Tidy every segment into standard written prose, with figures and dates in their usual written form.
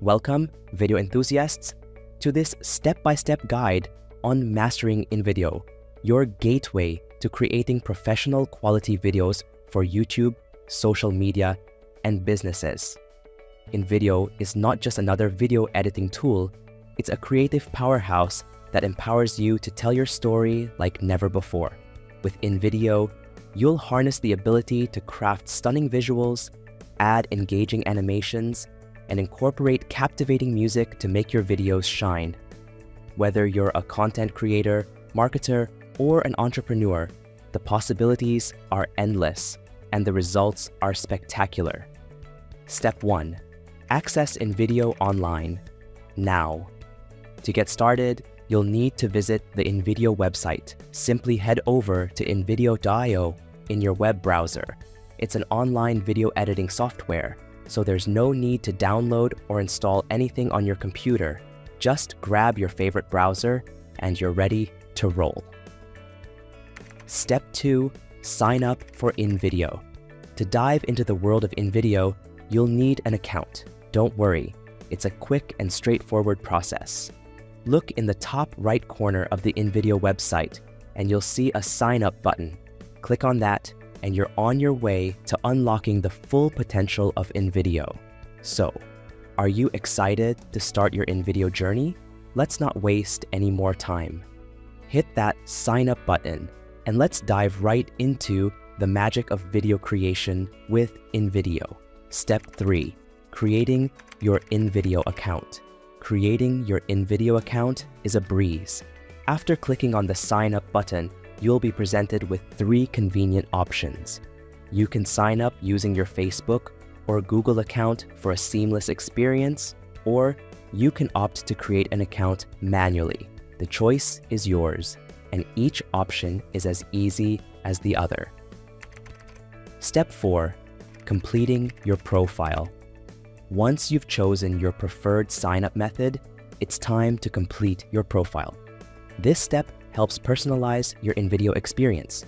Welcome, video enthusiasts, to this step-by-step guide on mastering InVideo, your gateway to creating professional quality videos for YouTube, social media, and businesses. InVideo is not just another video editing tool, it's a creative powerhouse that empowers you to tell your story like never before. With InVideo, you'll harness the ability to craft stunning visuals, add engaging animations, and incorporate captivating music to make your videos shine. Whether you're a content creator, marketer, or an entrepreneur, the possibilities are endless and the results are spectacular. Step 1. Access InVideo online now. To get started, you'll need to visit the InVideo website. Simply head over to invideo.io in your web browser. It's an online video editing software, so there's no need to download or install anything on your computer. Just grab your favorite browser and you're ready to roll. Step 2. Sign up for InVideo. To dive into the world of InVideo, you'll need an account. Don't worry, it's a quick and straightforward process. Look in the top right corner of the InVideo website and you'll see a sign up button. Click on that and you're on your way to unlocking the full potential of InVideo. So, are you excited to start your InVideo journey? Let's not waste any more time. Hit that sign up button and let's dive right into the magic of video creation with InVideo. Step 3. Creating your InVideo account. Creating your InVideo account is a breeze. After clicking on the sign up button, you'll be presented with 3 convenient options. You can sign up using your Facebook or Google account for a seamless experience, or you can opt to create an account manually. The choice is yours, and each option is as easy as the other. Step 4. Completing your profile. Once you've chosen your preferred sign-up method, it's time to complete your profile. This step helps personalize your InVideo experience.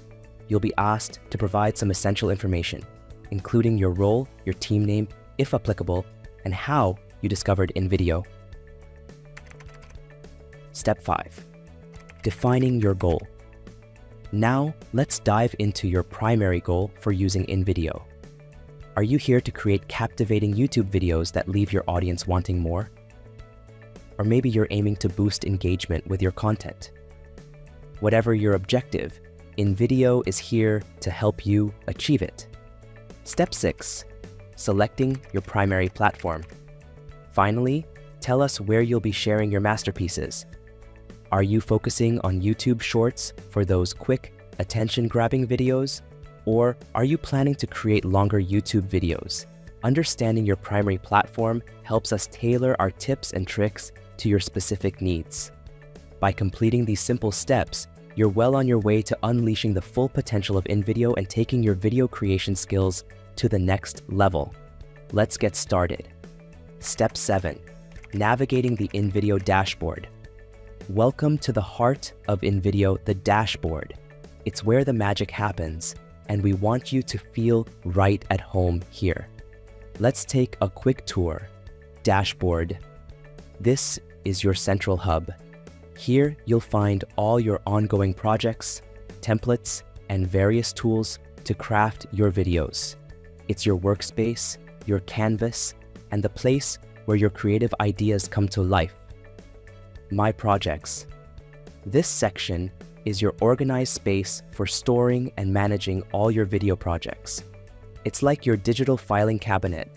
You'll be asked to provide some essential information, including your role, your team name, if applicable, and how you discovered InVideo. Step 5. Defining your goal. Now, let's dive into your primary goal for using InVideo. Are you here to create captivating YouTube videos that leave your audience wanting more? Or maybe you're aiming to boost engagement with your content. Whatever your objective, InVideo is here to help you achieve it. Step 6. Selecting your primary platform. Finally, tell us where you'll be sharing your masterpieces. Are you focusing on YouTube Shorts for those quick, attention-grabbing videos? Or are you planning to create longer YouTube videos? Understanding your primary platform helps us tailor our tips and tricks to your specific needs. By completing these simple steps, you're well on your way to unleashing the full potential of InVideo and taking your video creation skills to the next level. Let's get started. Step 7. Navigating the InVideo dashboard. Welcome to the heart of InVideo, the dashboard. It's where the magic happens, and we want you to feel right at home here. Let's take a quick tour. Dashboard. This is your central hub. Here you'll find all your ongoing projects, templates, and various tools to craft your videos. It's your workspace, your canvas, and the place where your creative ideas come to life. My projects. This section is your organized space for storing and managing all your video projects. It's like your digital filing cabinet,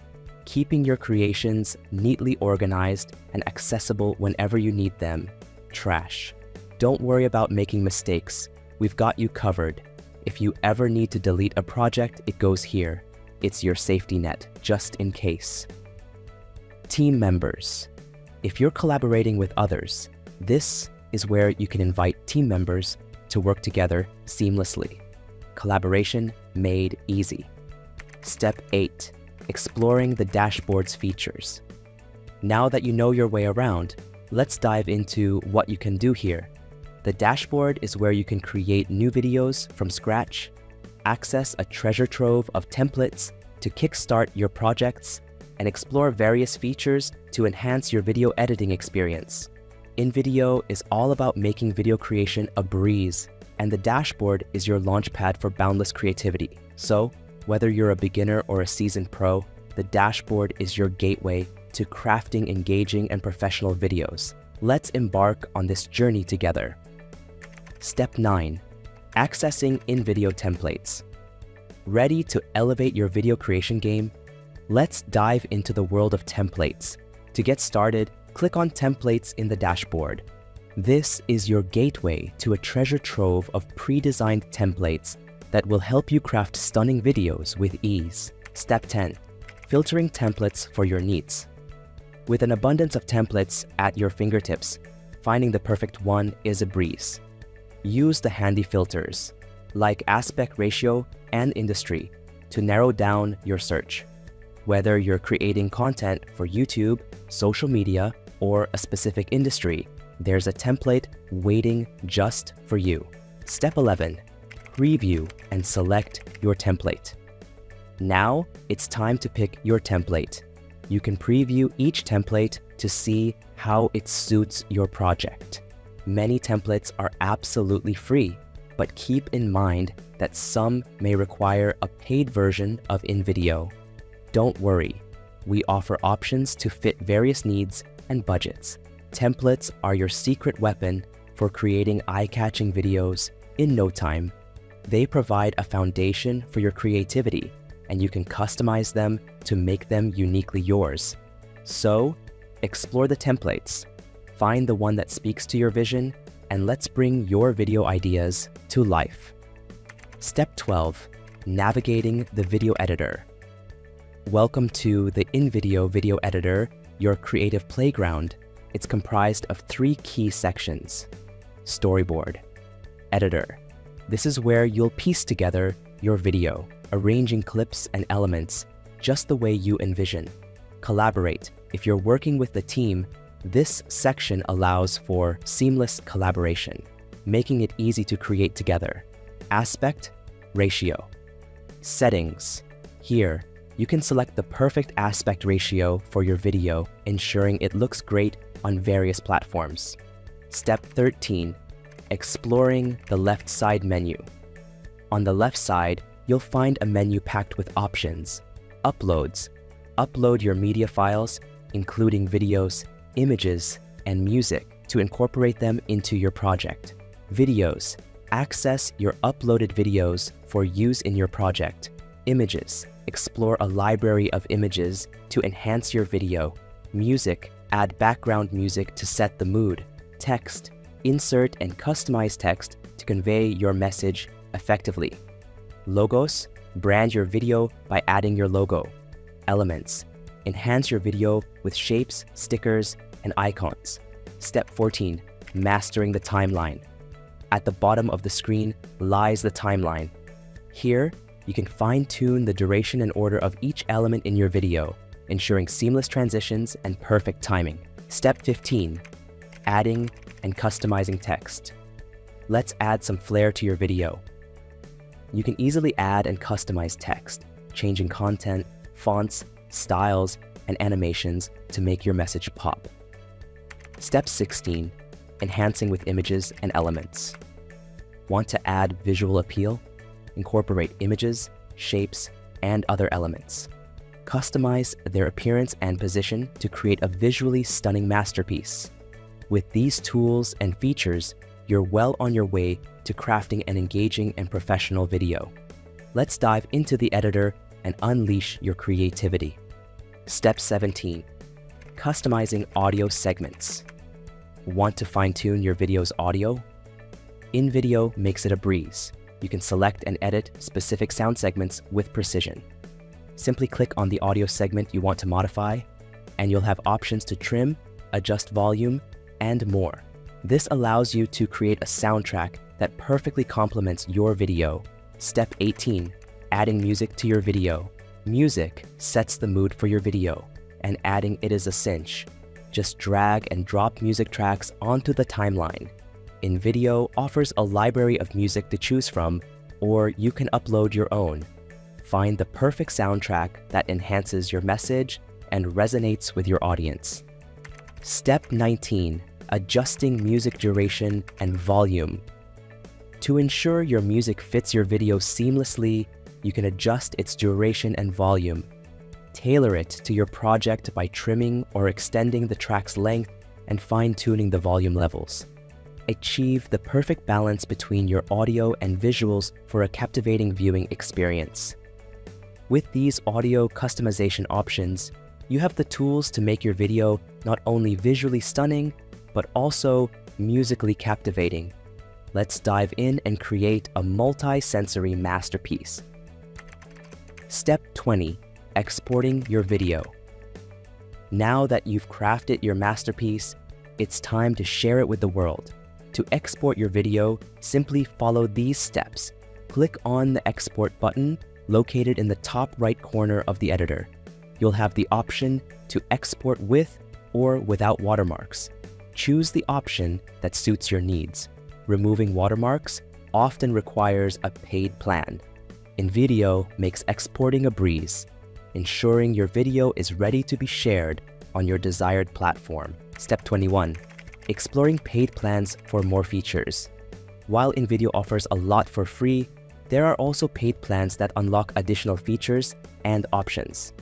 keeping your creations neatly organized and accessible whenever you need them. Trash. Don't worry about making mistakes. We've got you covered. If you ever need to delete a project, it goes here. It's your safety net, just in case. Team members. If you're collaborating with others, this is where you can invite team members to work together seamlessly. Collaboration made easy. Step 8. Exploring the dashboard's features. Now that you know your way around, let's dive into what you can do here. The dashboard is where you can create new videos from scratch, access a treasure trove of templates to kickstart your projects, and explore various features to enhance your video editing experience. InVideo is all about making video creation a breeze, and the dashboard is your launchpad for boundless creativity. So, whether you're a beginner or a seasoned pro, the dashboard is your gateway to crafting engaging and professional videos. Let's embark on this journey together. Step 9. Accessing InVideo templates. Ready to elevate your video creation game? Let's dive into the world of templates. To get started, click on Templates in the dashboard. This is your gateway to a treasure trove of pre-designed templates that will help you craft stunning videos with ease. Step 10. Filtering templates for your needs. With an abundance of templates at your fingertips, finding the perfect one is a breeze. Use the handy filters, like aspect ratio and industry, to narrow down your search. Whether you're creating content for YouTube, social media, or a specific industry, there's a template waiting just for you. Step 11. Preview and select your template. Now it's time to pick your template. You can preview each template to see how it suits your project. Many templates are absolutely free, but keep in mind that some may require a paid version of InVideo. Don't worry, we offer options to fit various needs and budgets. Templates are your secret weapon for creating eye-catching videos in no time. They provide a foundation for your creativity, and you can customize them to make them uniquely yours. So, explore the templates, find the one that speaks to your vision, and let's bring your video ideas to life. Step 12. Navigating the video editor. Welcome to the InVideo video editor, your creative playground. It's comprised of 3 key sections. Storyboard. Editor. This is where you'll piece together your video, arranging clips and elements just the way you envision. Collaborate. If you're working with the team, this section allows for seamless collaboration, making it easy to create together. Aspect ratio. Settings. Here, you can select the perfect aspect ratio for your video, ensuring it looks great on various platforms. Step 13. Exploring the left side menu. On the left side, you'll find a menu packed with options. Uploads. Upload your media files, including videos, images, and music, to incorporate them into your project. Videos. Access your uploaded videos for use in your project. Images. Explore a library of images to enhance your video. Music. Add background music to set the mood. Text. Insert and customize text to convey your message effectively. Logos. Brand your video by adding your logo. Elements. Enhance your video with shapes, stickers, and icons. Step 14. Mastering the timeline. At the bottom of the screen lies the timeline. Here, you can fine-tune the duration and order of each element in your video, ensuring seamless transitions and perfect timing. Step 15. Adding and customizing text. Let's add some flair to your video. You can easily add and customize text, changing content, fonts, styles, and animations to make your message pop. Step 16. Enhancing with images and elements. Want to add visual appeal? Incorporate images, shapes, and other elements. Customize their appearance and position to create a visually stunning masterpiece. With these tools and features, you're well on your way to crafting an engaging and professional video. Let's dive into the editor and unleash your creativity. Step 17. Customizing audio segments. Want to fine-tune your video's audio? InVideo makes it a breeze. You can select and edit specific sound segments with precision. Simply click on the audio segment you want to modify, and you'll have options to trim, adjust volume, and more. This allows you to create a soundtrack that perfectly complements your video. Step 18. Adding music to your video. Music sets the mood for your video, and adding it is a cinch. Just drag and drop music tracks onto the timeline. InVideo offers a library of music to choose from, or you can upload your own. Find the perfect soundtrack that enhances your message and resonates with your audience. Step 19. Adjusting music duration and volume. To ensure your music fits your video seamlessly, you can adjust its duration and volume. Tailor it to your project by trimming or extending the track's length and fine-tuning the volume levels. Achieve the perfect balance between your audio and visuals for a captivating viewing experience. With these audio customization options, you have the tools to make your video not only visually stunning, but also musically captivating. Let's dive in and create a multi-sensory masterpiece. Step 20. Exporting your video. Now that you've crafted your masterpiece, it's time to share it with the world. To export your video, simply follow these steps. Click on the export button located in the top right corner of the editor. You'll have the option to export with or without watermarks. Choose the option that suits your needs. Removing watermarks often requires a paid plan. InVideo makes exporting a breeze, ensuring your video is ready to be shared on your desired platform. Step 21. Exploring paid plans for more features. While InVideo offers a lot for free, there are also paid plans that unlock additional features and options.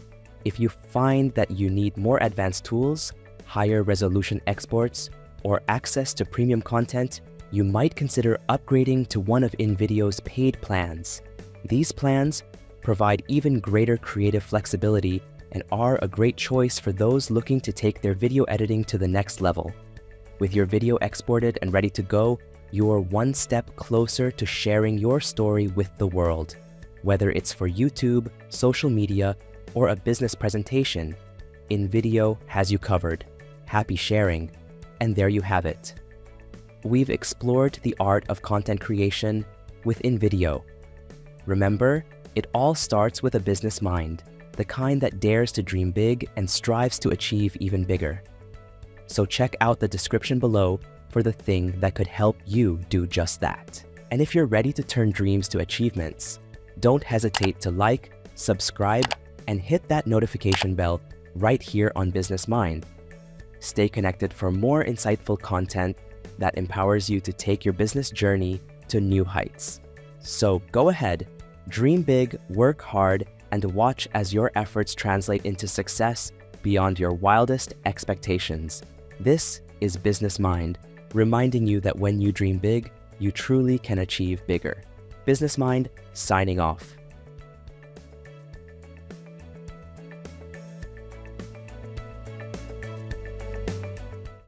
If you find that you need more advanced tools, higher resolution exports, or access to premium content, you might consider upgrading to one of InVideo's paid plans. These plans provide even greater creative flexibility and are a great choice for those looking to take their video editing to the next level. With your video exported and ready to go, you are one step closer to sharing your story with the world. Whether it's for YouTube, social media, or a business presentation, InVideo has you covered. Happy sharing, and there you have it. We've explored the art of content creation with InVideo. Remember, it all starts with a business mind, the kind that dares to dream big and strives to achieve even bigger. So check out the description below for the thing that could help you do just that. And if you're ready to turn dreams to achievements, don't hesitate to like, subscribe, and hit that notification bell right here on Business Mind. Stay connected for more insightful content that empowers you to take your business journey to new heights. So go ahead, dream big, work hard, and watch as your efforts translate into success beyond your wildest expectations. This is Business Mind, reminding you that when you dream big, you truly can achieve bigger. Business Mind, signing off.